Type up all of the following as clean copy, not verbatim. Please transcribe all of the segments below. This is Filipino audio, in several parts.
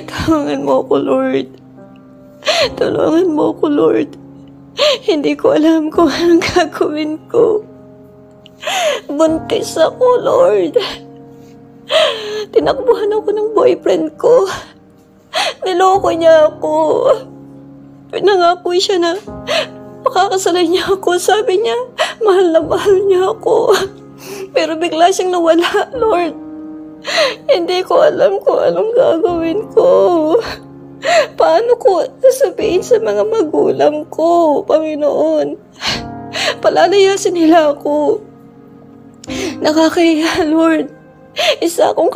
Tulungan mo ako, Lord. Tulungan mo ako, Lord. Hindi ko alam kung anong gagawin ko. Buntis ako, Lord. Tinakbuhan ako ng boyfriend ko. Niloko niya ako. Pinangako siya na makakasalan niya ako. Sabi niya, mahal na mahal niya ako. Pero bigla siyang nawala, Lord. Hindi ko alam kung anong gagawin ko. Paano ko sasabihin sa mga magulang ko, Panginoon? Palalayasin nila ako. Nakakahiya, Lord. Isa akong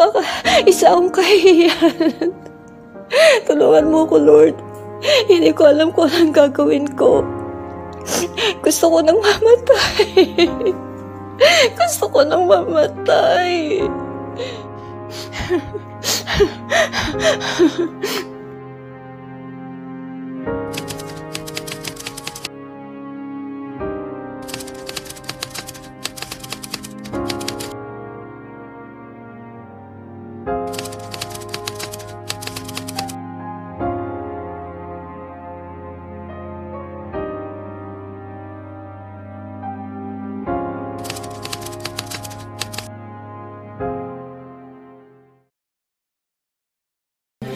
kahihiyan. Tulungan mo ko, Lord. Hindi ko alam kung anong gagawin ko. Gusto ko nang mamatay. Gusto ko nang mamatay.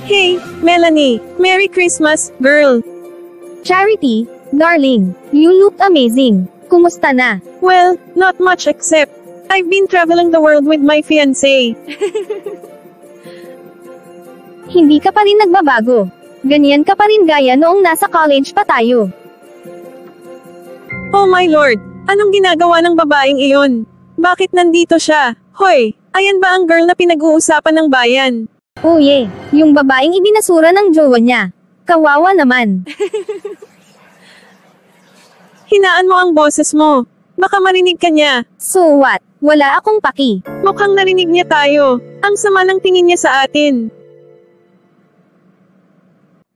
Hey, Melanie! Merry Christmas, girl! Charity, darling, you look amazing. Kumusta na? Well, not much except, I've been traveling the world with my fiancé. Hindi ka pa rin nagbabago. Ganyan ka pa rin gaya noong nasa college pa tayo. Oh my lord! Anong ginagawa ng babaeng iyon? Bakit nandito siya? Hoy! Ayan ba ang girl na pinag-uusapan ng bayan? Oh yeah, yung babaeng ibinasura ng jowa niya. Kawawa naman. Hinaan mo ang boses mo. Baka marinig ka niya. So what? Wala akong paki. Mukhang narinig niya tayo. Ang sama ng tingin niya sa atin.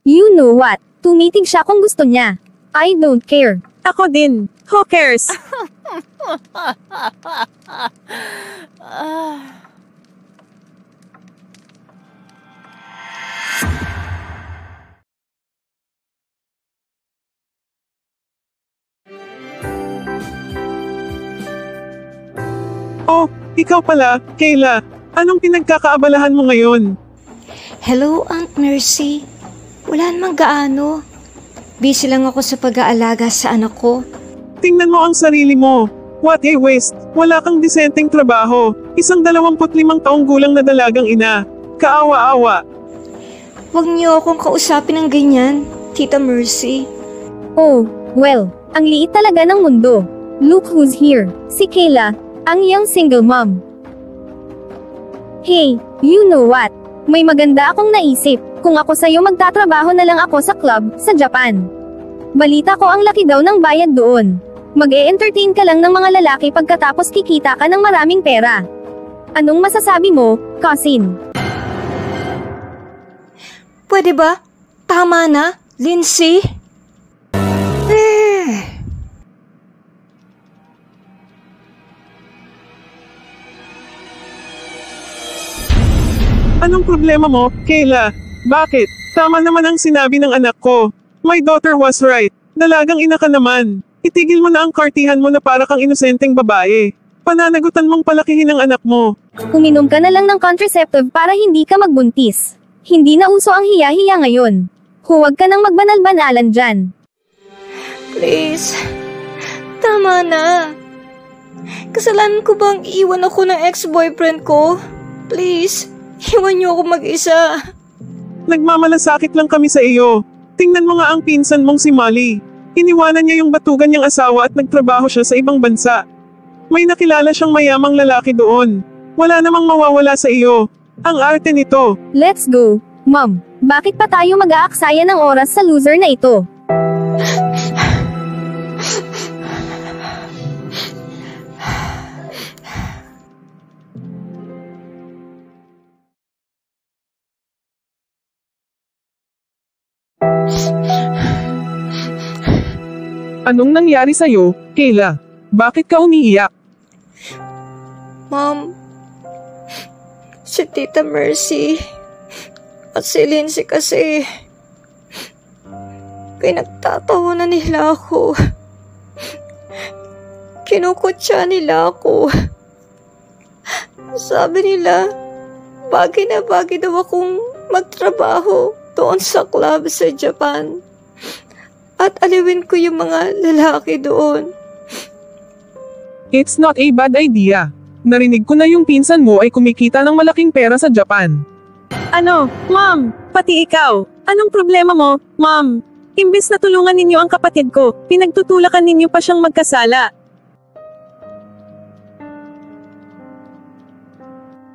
You know what? Tumitig siya kung gusto niya. I don't care. Ako din. Who cares? Oh, ikaw pala, Kayla. Anong pinagkakaabalahan mo ngayon? Hello, Aunt Mercy. Wala namang gaano. Busy lang ako sa pag-aalaga sa anak ko. Tingnan mo ang sarili mo. What a waste. Wala kang disenteng trabaho. Isang 25 taong gulang na dalagang ina. Kaawa-awa. Huwag niyo akong kausapin ng ganyan, Tita Mercy. Oh, well, ang liit talaga ng mundo. Look who's here. Si Kayla, ang young single mom. Hey, you know what? May maganda akong naisip. Kung ako sa'yo magtatrabaho na lang ako sa club, sa Japan. Balita ko ang laki daw ng bayad doon. Mag-e-entertain ka lang ng mga lalaki pagkatapos kikita ka ng maraming pera. Anong masasabi mo, cousin? Pwede ba? Tama na, Lindsay? Anong problema mo, Kayla? Bakit? Tama naman ang sinabi ng anak ko. My daughter was right. Dalagang ina ka naman. Itigil mo na ang kartihan mo na para kang inosenteng babae. Pananagutan mong palakihin ang anak mo. Uminom ka na lang ng contraceptive para hindi ka magbuntis. Hindi na uso ang hiya-hiya ngayon. Huwag ka nang magbanal-banalan dyan. Please. Tama na. Kasalanan ko bang iwan ako ng ex-boyfriend ko? Please. Iwan niyo ako mag-isa. Nagmamalasakit lang kami sa iyo. Tingnan mo nga ang pinsan mong si Molly. Iniwanan niya yung batugan niyang asawa at nagtrabaho siya sa ibang bansa. May nakilala siyang mayamang lalaki doon. Wala namang mawawala sa iyo. Ang arte nito. Let's go, Mom. Bakit pa tayo mag-aaksaya ng oras sa loser na ito? Anong nangyari sa'yo, Kayla? Bakit ka umiiyak? Ma'am, si Tita Mercy at si Lindsay kasi pinagtatawanan nila ako. Kinukutya nila ako. Sabi nila, bagay na bagay daw akong magtrabaho doon sa club sa Japan. At aliwin ko yung mga lalaki doon. It's not a bad idea. Narinig ko na yung pinsan mo ay kumikita ng malaking pera sa Japan. Ano, ma'am? Pati ikaw. Anong problema mo, ma'am? Imbes na tulungan ninyo ang kapatid ko, pinagtutulakan ninyo pa siyang magkasala.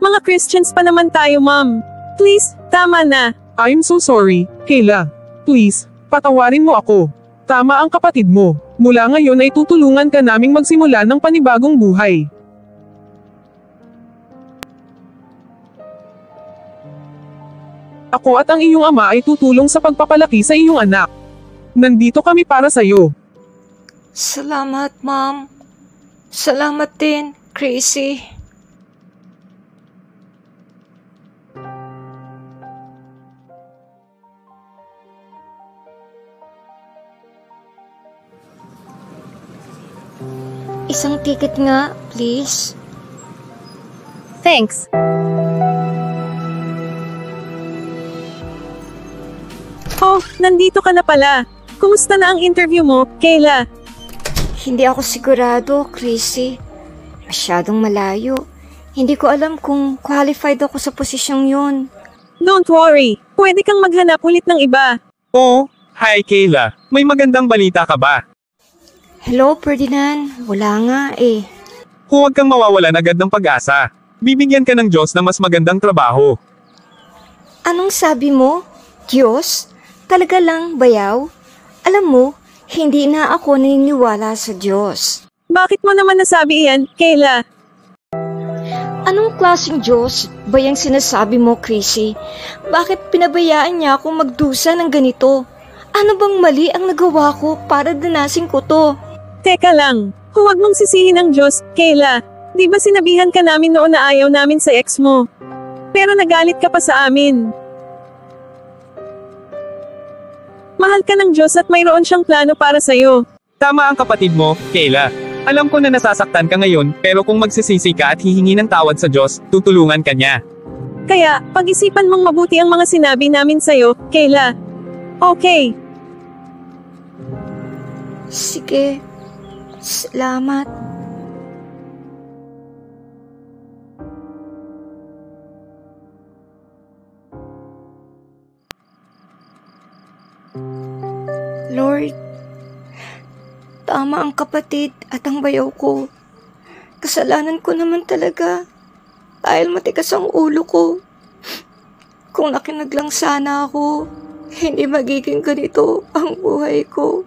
Mga Christians pa naman tayo, ma'am. Please, tama na. I'm so sorry, Kayla. Please, patawarin mo ako. Tama ang kapatid mo. Mula ngayon ay tutulungan ka naming magsimula ng panibagong buhay. Ako at ang iyong ama ay tutulong sa pagpapalaki sa iyong anak. Nandito kami para sa iyo. Salamat, Ma'am. Salamat din, Crazy. Isang ticket nga, please. Thanks. Oh, nandito ka na pala. Kumusta na ang interview mo, Kayla? Hindi ako sigurado, Chrissy. Masyadong malayo. Hindi ko alam kung qualified ako sa posisyong yun. Don't worry. Pwede kang maghanap ulit ng iba. Oh, hi Kayla. May magandang balita ka ba? Hello, Ferdinand. Wala nga eh. Huwag kang mawawalan agad ng pag-asa. Bibigyan ka ng Diyos na mas magandang trabaho. Anong sabi mo? Diyos? Talaga lang, bayaw? Alam mo, hindi na ako naniniwala sa Diyos. Bakit mo naman nasabi iyan, Kayla? Anong klaseng Diyos ba yung sinasabi mo, Chrissy? Bakit pinabayaan niya akong magdusa ng ganito? Ano bang mali ang nagawa ko para danasin ko to? Teka lang, huwag mong sisihin ang Diyos, Kayla. Di ba sinabihan ka namin noon na ayaw namin sa ex mo? Pero nagalit ka pa sa amin. Mahal ka ng Diyos at mayroon siyang plano para sa'yo. Tama ang kapatid mo, Kayla. Alam ko na nasasaktan ka ngayon, pero kung magsisisi ka at hihingi ng tawad sa Diyos, tutulungan ka niya. Kaya, pag-isipan mong mabuti ang mga sinabi namin sa'yo, Kayla. Okay. Sige. Salamat. Lord, tama ang kapatid at ang bayaw ko. Kasalanan ko naman talaga dahil matigas ang ulo ko. Kung nakinaglang sana ako, hindi magiging ganito ang buhay ko.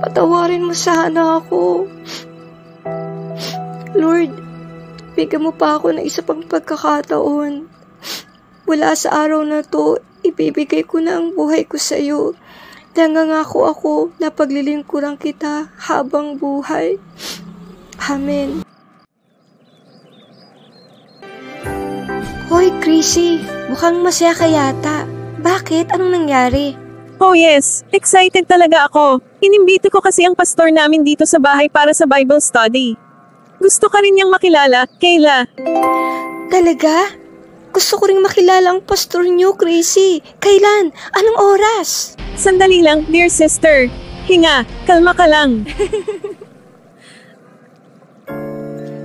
Patawarin mo sana ako. Lord, bigyan mo pa ako ng isa pang pagkakataon. Mula sa araw na to, ibibigay ko na ang buhay ko sa iyo. Nangangako ako na paglilingkuran kita habang buhay. Amen. Hoy, Chrissy, mukhang masaya ka yata. Bakit? Anong nangyari? Oh yes, excited talaga ako. Inimbito ko kasi ang pastor namin dito sa bahay para sa Bible study. Gusto ka rin niyang makilala, Kayla. Talaga? Gusto ko rin makilala ang pastor niyo, Chrissy. Kailan? Anong oras? Sandali lang, dear sister. Hinga, kalma ka lang.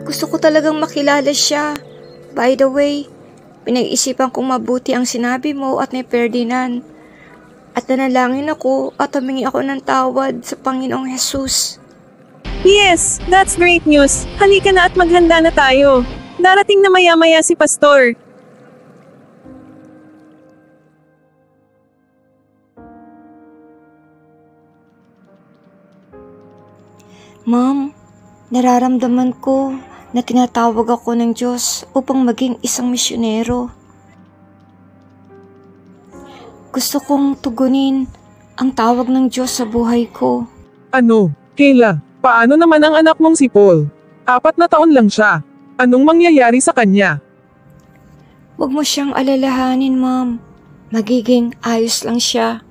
Gusto ko talagang makilala siya. By the way, pinag-isipan kong mabuti ang sinabi mo at ni Ferdinand. At nanalangin ako at humingi ako ng tawad sa Panginoong Jesus. Yes, that's great news. Halika na at maghanda na tayo. Darating na maya-maya si pastor. Ma'am, nararamdaman ko na tinatawag ako ng Diyos upang maging isang misyonero. Gusto kong tugunin ang tawag ng Diyos sa buhay ko. Ano, Kayla? Paano naman ang anak mong si Paul? 4 na taon lang siya. Anong mangyayari sa kanya? Huwag mo siyang alalahanin, Ma'am. Magiging ayos lang siya.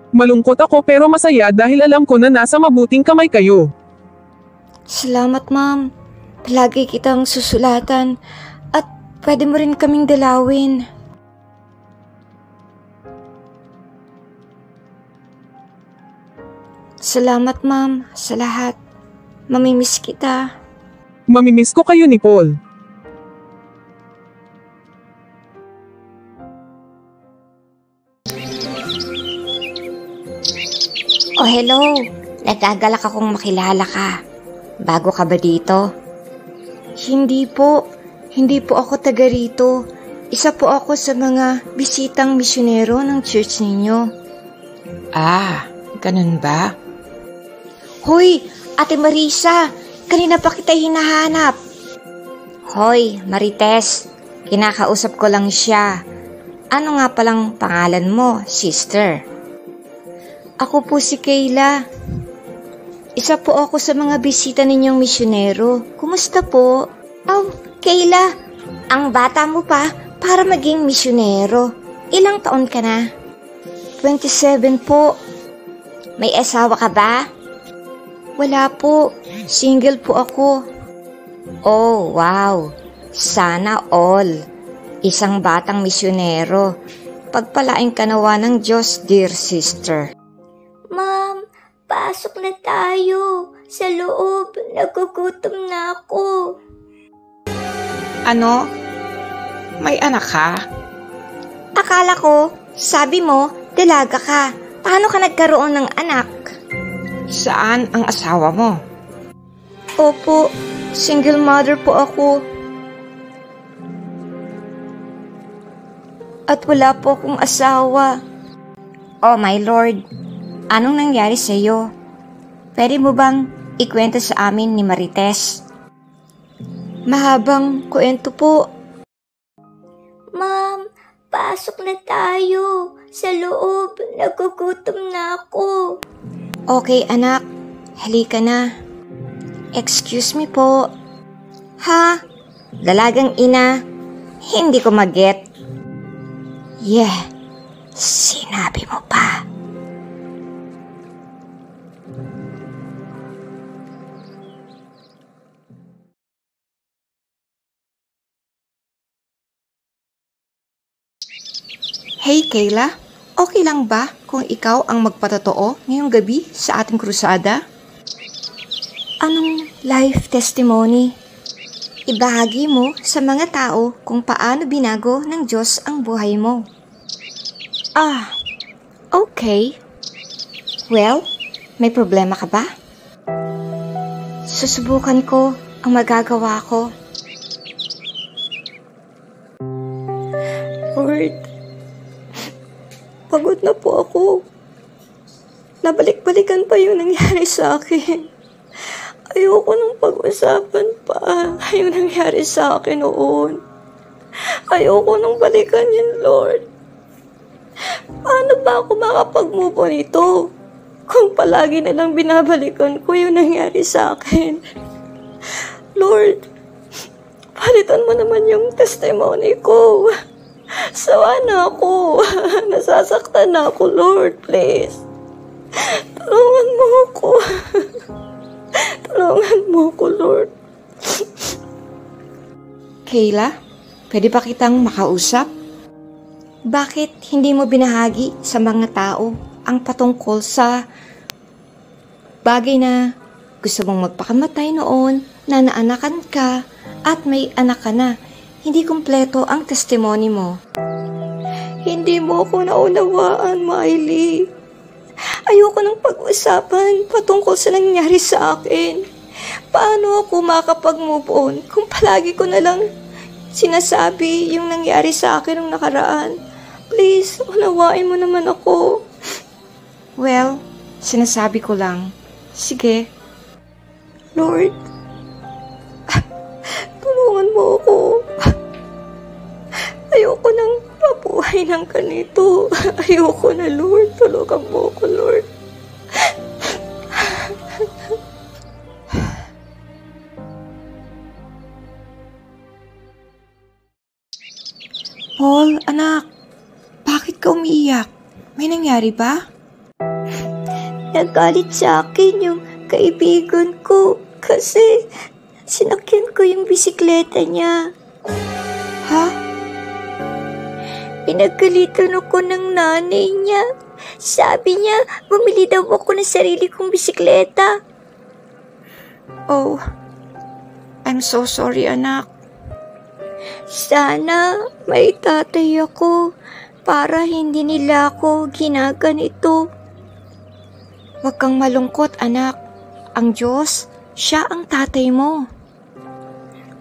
Malungkot ako pero masaya dahil alam ko na nasa mabuting kamay kayo. Salamat, Ma'am. Palagi kitang susulatan at pwede mo rin kaming dalawin. Salamat, Ma'am, sa lahat. Mamimiss kita. Mamimiss ko kayo ni Paul. Oh, hello. Nagagalak akong makilala ka. Bago ka ba dito? Hindi po. Hindi po ako taga rito. Isa po ako sa mga bisitang misyonero ng church ninyo. Ah, ganun ba? Hoy, Ate Marisa! Kanina pa kita hinahanap. Hoy, Marites. Kinakausap ko lang siya. Ano nga palang pangalan mo, sister? Ako po si Kayla. Isa po ako sa mga bisita ninyong misyonero. Kumusta po? Oh, Kayla. Ang bata mo pa para maging misyonero. Ilang taon ka na? 27 po. May asawa ka ba? Wala po. Single po ako. Oh, wow. Sana all. Isang batang misyonero. Pagpalain ka nawa ng Diyos, dear sister. Ma'am, pasok na tayo. Sa loob, nagugutom na ako. Ano? May anak ka? Akala ko, sabi mo, dalaga ka. Paano ka nagkaroon ng anak? Saan ang asawa mo? Opo, single mother po ako. At wala po akong asawa. Oh my Lord, anong nangyari sa iyo? Pwede mo bang ikwento sa amin ni Marites? Mahabang kwento po. Ma'am, pasok na tayo. Sa loob, nagugutom na ako. Okay anak, halika na. Excuse me po. Ha? Dalagang ina? Hindi ko maget. Yeah, sinabi mo pa. Hey Kayla, okay lang ba kung ikaw ang magpatotoo ngayong gabi sa ating krusada? Anong life testimony? Ibahagi mo sa mga tao kung paano binago ng Diyos ang buhay mo. Ah, okay. Well, may problema ka ba? Susubukan ko ang magagawa ko. Lord, pagod na po ako. Nabalik-balikan pa yung nangyari sa akin. Ayoko nang pag-usapan pa yung nangyari sa akin noon. Ayoko nang balikan yun, Lord. Paano ba ako makapag-move on ito kung palagi na lang binabalikan ko yung nangyari sa akin? Lord, palitan mo naman yung testimony ko. Sawa na ako. Nasasaktan na ako, Lord, please. Tulungan mo ako. Tulungan mo ako, Lord. Kayla, pwede ba kitang makausap? Bakit hindi mo binahagi sa mga tao ang patungkol sa bagay na gusto mong magpakamatay noon, na naanakan ka, at may anak ka na? Hindi kumpleto ang testimony mo. Hindi mo ako naunawaan, Miley. Ayoko nang pag-usapan patungkol sa nangyari sa akin. Paano ako makapag-move on kung palagi ko na lang sinasabi yung nangyari sa akin nung nakaraan? Please, unawain mo naman ako. Well, sinasabi ko lang. Sige. Lord, tulungan mo ako. Ayoko nang mabuhay ng ganito. Ayoko na, Lord. Tulungan mo ako, Lord. Paul, anak, bakit ka umiiyak? May nangyari ba? Nagalit sa akin yung kaibigan ko kasi sinakyan ko yung bisikleta niya. Ha? Pinagalitan ako ng nanay niya. Sabi niya, bumili daw ako ng sarili kong bisikleta. Oh, I'm so sorry, anak. Sana may tatay ako para hindi nila ako ginaganito. Huwag kang malungkot, anak. Ang Diyos, siya ang tatay mo.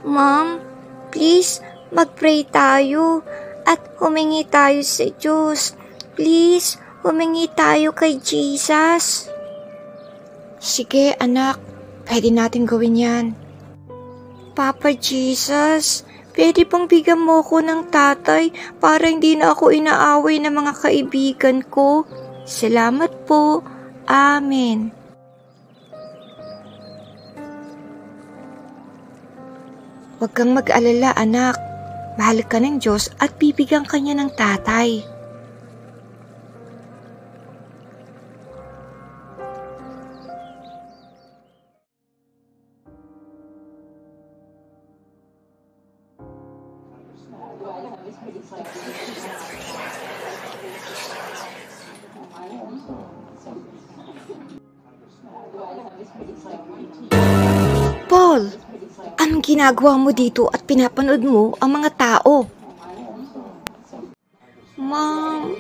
Ma'am, please, mag-pray tayo at humingi tayo sa Diyos. Please, humingi tayo kay Jesus. Sige, anak. Pwede natin gawin yan. Papa Jesus, pwede pong bigyan mo ko ng tatay para hindi na ako inaaway ng mga kaibigan ko. Salamat po. Amen. Huwag kang mag-alala, anak. Mahal ka ng Diyos at bibigyan ka niya ng tatay. Paul, anong ginagawa mo dito at pinapanood mo ang mga tao? Ma'am,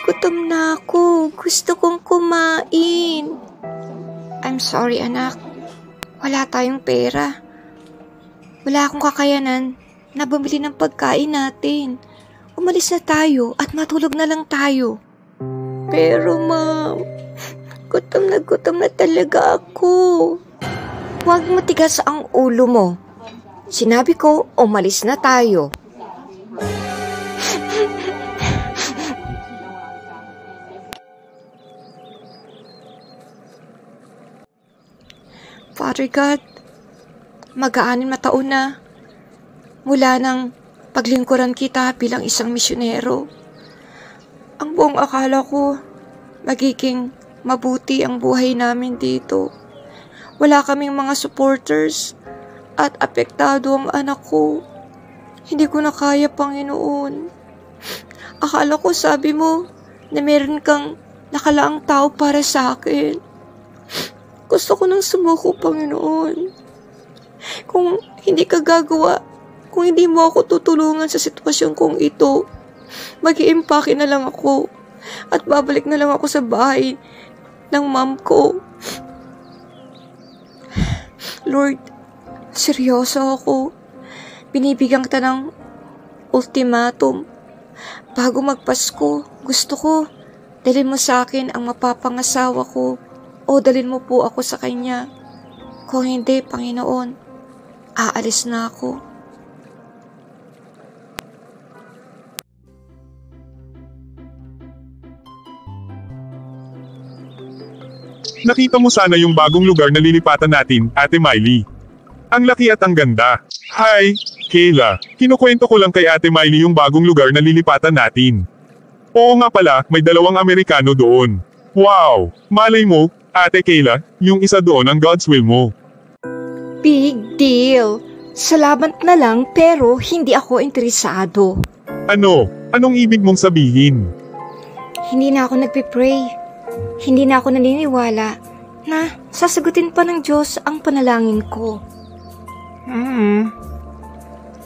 gutom na ako. Gusto kong kumain. I'm sorry, anak. Wala tayong pera. Wala akong kakayanan na bumili ng pagkain natin. Umalis na tayo at matulog na lang tayo. Pero ma'am, gutom na talaga ako. Huwag matigas ang ulo mo. Sinabi ko, umalis na tayo. Father God, mag-aanim na taon na mula nang paglingkuran kita bilang isang misyonero. Ang buong akala ko, magiging mabuti ang buhay namin dito. Wala kaming mga supporters at apektado ang anak ko. Hindi ko na kaya, Panginoon. Akala ko sabi mo na meron kang nakalaang tao para sa akin. Gusto ko nang sumuko, Panginoon. Kung hindi ka gagawa, kung hindi mo ako tutulungan sa sitwasyon kong ito, mag-iimpake na lang ako at babalik na lang ako sa bahay ng mom ko. Lord, seryoso ako. Binibigyan kita ng ultimatum. Bago magpasko, gusto ko dalhin mo sa akin ang mapapangasawa ko o dalhin mo po ako sa kanya. Kung hindi, Panginoon, aalis na ako. Nakita mo sana yung bagong lugar na lilipatan natin, Ate Miley. Ang laki at ang ganda. Hi, Kayla. Kinukwento ko lang kay Ate Miley yung bagong lugar na lilipatan natin. Oo nga pala, may 2 Amerikano doon. Wow! Malay mo, Ate Kayla, yung isa doon ang God's will mo. Big deal. Salamat na lang pero hindi ako interesado. Ano? Anong ibig mong sabihin? Hindi na ako nagpipray. Hindi na ako naniniwala na sasagutin pa ng Diyos ang panalangin ko.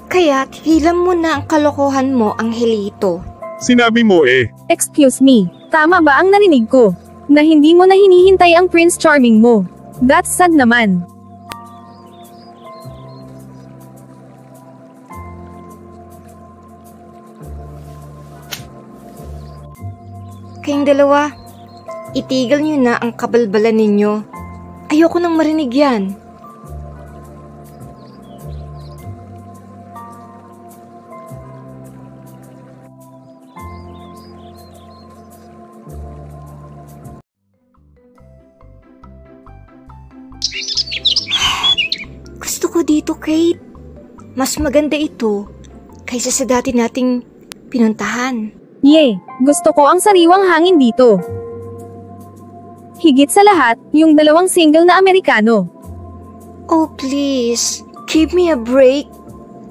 Kaya tigilan mo na ang kalokohan mo, Angelito. Sinabi mo eh. Excuse me, tama ba ang narinig ko? Na hindi mo na hinihintay ang Prince Charming mo. That's sad naman. Kayong dalawa, itigil niyo na ang kabalbalan ninyo. Ayoko nang marinig yan. Gusto ko dito, Kate. Mas maganda ito kaysa sa dati nating pinuntahan. Gusto ko ang sariwang hangin dito. Higit sa lahat, yung 2 single na Amerikano. Oh please, give me a break,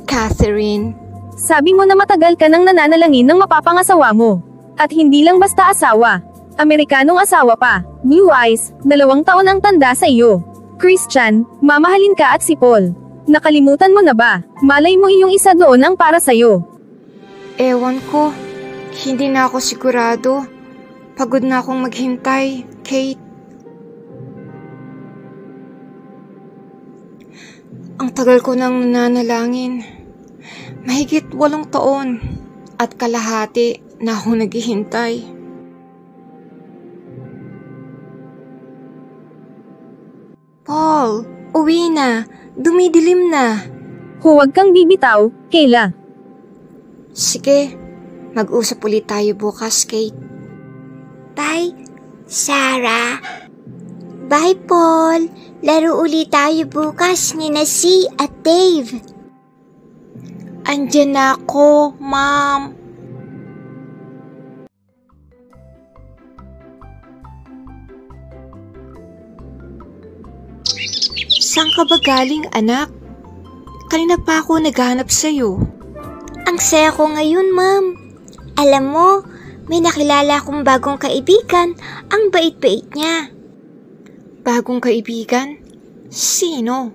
Catherine. Sabi mo na matagal ka nang nananalangin ng mapapangasawa mo. At hindi lang basta asawa. Amerikanong asawa pa. Blue eyes, 2 taon ang tanda sa iyo. Christian, mamahalin ka at si Paul. Nakalimutan mo na ba? Malay mo iyong isa doon ang para sa'yo. Ewan ko, hindi na ako sigurado. Pagod na akong maghintay, Kate. Ang tagal ko nang nananalangin. Mahigit 8 taon at kalahati na ako naghihintay. Paul, uwi na. Dumidilim na. Huwag kang bibitaw, Kayla. Sige, mag-usap ulit tayo bukas, Kate. Bye, Sarah. Bye, Paul. Laro ulit tayo bukas ni C at Dave. Andiyan na ako, Ma'am. Saan ka ba galing, anak? Kanina pa ako naghahanap sa'yo. Ang saya ko ngayon, Ma'am. Alam mo, may nakilala akong bagong kaibigan. Ang bait-bait niya. Bagong kaibigan? Sino?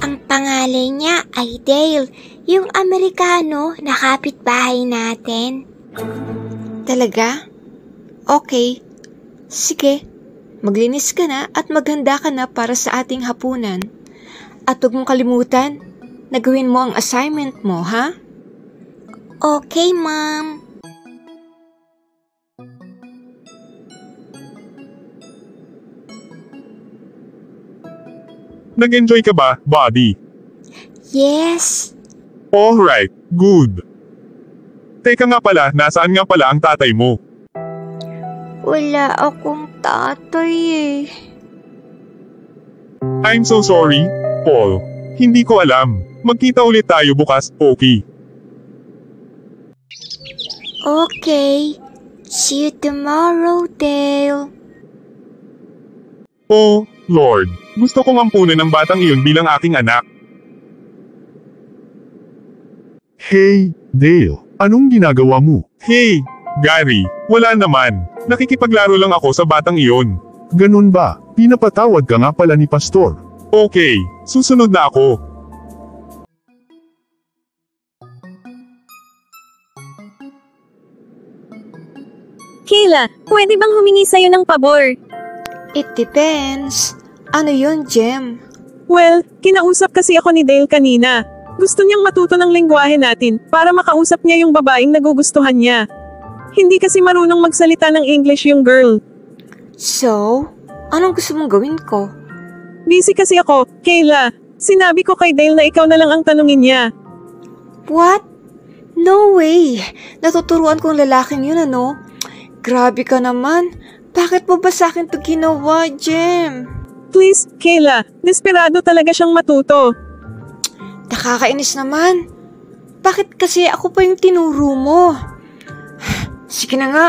Ang pangalan niya ay Dale, yung Amerikano na kapitbahay natin. Talaga? Okay. Sige. Maglinis ka na at maghanda ka na para sa ating hapunan. At huwag mong kalimutan na gawin mo ang assignment mo, ha? Okay, Ma'am. Nag-enjoy ka ba, buddy? Yes. Alright, good. Teka nga pala, nasaan nga pala ang tatay mo? Wala akong tatay eh. I'm so sorry, Paul. Hindi ko alam. Magkita ulit tayo bukas, okay? Okay. See you tomorrow, Dale. Oh, Lord. Gusto kong ampunan ng batang iyon bilang aking anak. Hey, Dale. Anong ginagawa mo? Hey, Gary. Wala naman. Nakikipaglaro lang ako sa batang iyon. Ganun ba? Pinapatawad ka nga pala ni Pastor. Okay, susunod na ako. Kayla, pwede bang humingi sa'yo ng pabor? It depends. Ano yun, Jem? Well, kinausap kasi ako ni Dale kanina. Gusto niyang matuto ng lengguwahe natin para makausap niya yung babaeng nagugustuhan niya. Hindi kasi marunong magsalita ng English yung girl. So, anong gusto mong gawin ko? Busy kasi ako, Kayla. Sinabi ko kay Dale na ikaw na lang ang tanungin niya. What? No way! Natuturuan kong lalaking yun, ano? Grabe ka naman. Bakit mo ba sa akin to ginawa, Jem? Please, Kayla. Desperado talaga siyang matuto. Nakakainis naman. Bakit kasi ako pa yung tinuro mo? Sige na nga.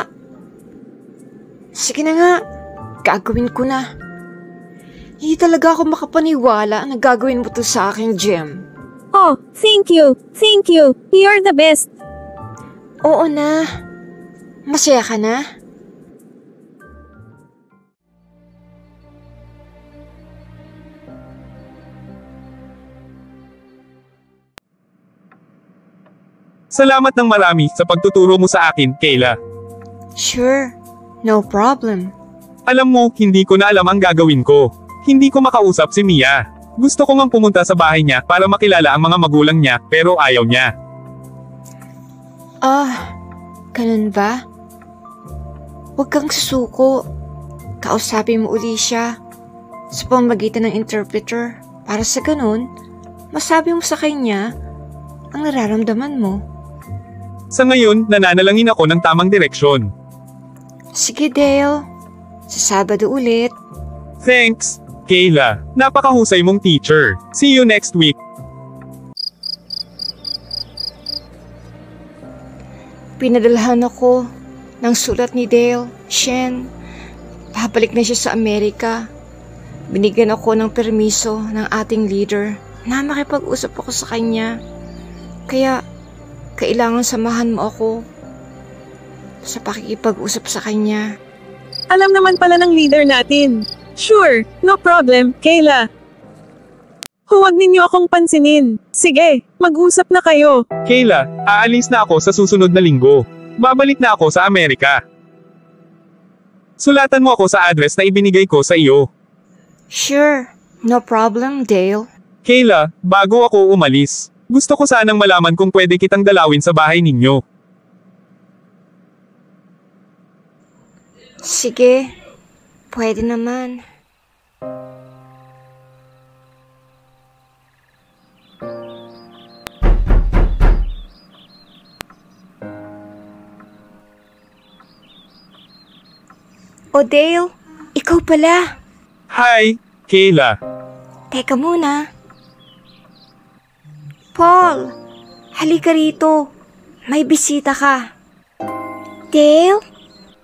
Sige na nga. Gagawin ko na. Hindi talaga ako makapaniwala na gagawin mo to sa akin, Jem. Oh, thank you. Thank you. You're the best. Oo na. Masaya ka na? Salamat ng marami sa pagtuturo mo sa akin, Kayla. Sure. No problem. Alam mo, hindi ko na alam ang gagawin ko. Hindi ko makausap si Mia. Gusto ko ngang pumunta sa bahay niya para makilala ang mga magulang niya, pero ayaw niya. Ganun ba? Huwag kang susuko. Kausapin mo uli siya sa pamamagitan ng interpreter para sa ganun, masabi mo sa kanya ang nararamdaman mo. Sa ngayon, nananalangin ako ng tamang direksyon. Sige, Dale. Sa Sabado ulit. Thanks, Kayla. Napakahusay mong teacher. See you next week. Pinadalhan ako ng sulat ni Dale, Shen. Babalik na siya sa Amerika. Binigyan ako ng permiso ng ating leader na makipag-usap ako sa kanya. Kaya, kailangan samahan mo ako sa pakikipag-usap sa kanya. Alam naman pala ng leader natin. Sure, no problem, Kayla. Huwag ninyo akong pansinin. Sige, mag-usap na kayo. Kayla, aalis na ako sa susunod na linggo. Babalik na ako sa Amerika. Sulatan mo ako sa address na ibinigay ko sa iyo. Sure, no problem, Dale. Kayla, bago ako umalis, gusto ko sanang malaman kung pwede kitang dalawin sa bahay ninyo. Sige, pwede naman. O Dale, ikaw pala. Hi, Kayla. Teka muna. Paul, halika rito. May bisita ka. Dale?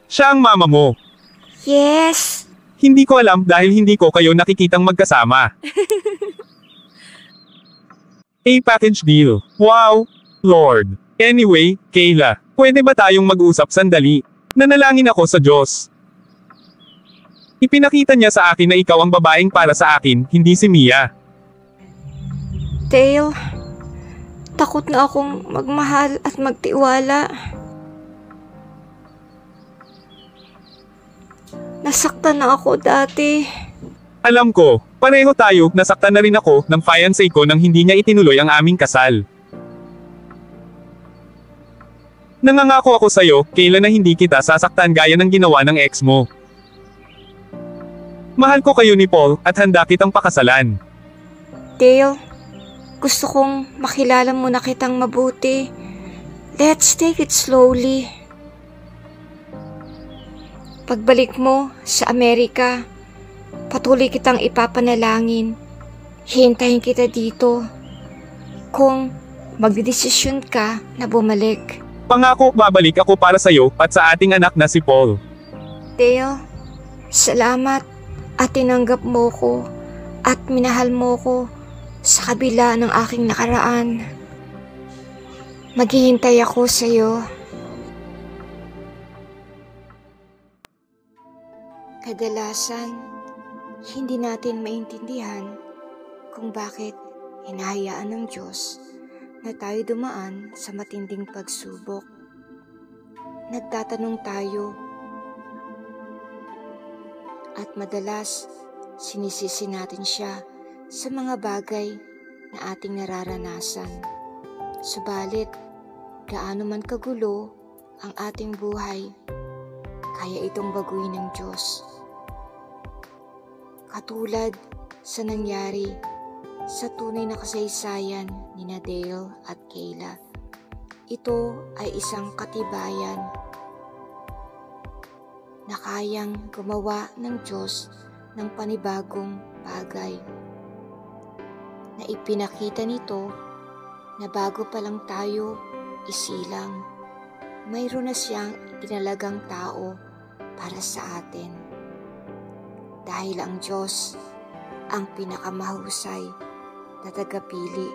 Siya ang mama mo. Yes. Hindi ko alam dahil hindi ko kayo nakikitang magkasama. A package deal. Wow, Lord. Anyway, Kayla, pwede ba tayong mag-usap sandali? Nanalangin ako sa Diyos. Ipinakita niya sa akin na ikaw ang babaeng para sa akin, hindi si Mia. Dale, takot na akong magmahal at magtiwala. Nasaktan na ako dati. Alam ko, pareho tayo, nasaktan na rin ako ng fiancé ko nang hindi niya itinuloy ang aming kasal. Nangangako ako sa'yo, Kayla, na hindi kita sasaktan gaya ng ginawa ng ex mo. Mahal ko kayo ni Paul at handa kitang pakasalan. Dale, gusto kong makilala muna kitang mabuti. Let's take it slowly. Pagbalik mo sa Amerika, patuloy kitang ipapanalangin. Hintayin kita dito. Kung magdedesisyon ka na bumalik. Pangako, babalik ako para sa'yo at sa ating anak na si Paul. Dale, salamat at tinanggap mo ko at minahal mo ko sa kabila ng aking nakaraan. Maghihintay ako sa iyo. Kadalasan, hindi natin maintindihan kung bakit hinahayaan ng Diyos na tayo dumaan sa matinding pagsubok. Nagtatanong tayo, at madalas, sinisisi natin siya sa mga bagay na ating nararanasan. Subalit, gaano man kagulo ang ating buhay, kaya itong baguhin ng Diyos. Katulad sa nangyari sa tunay na kasaysayan ni Dale at Kayla, ito ay isang katibayan na kayang gumawa ng Diyos ng panibagong bagay. Na ipinakita nito na bago pa lang tayo isilang, mayroon na siyang itinalagang tao para sa atin. Dahil ang Diyos ang pinakamahusay na tagapili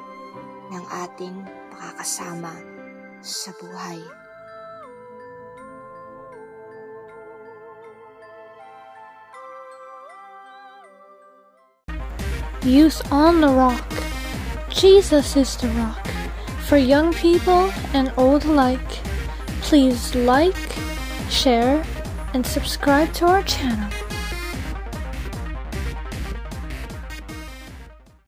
ng ating makakasama sa buhay. Youth on the Rock. Jesus is the rock. For young people and old alike, please like, share, and subscribe to our channel.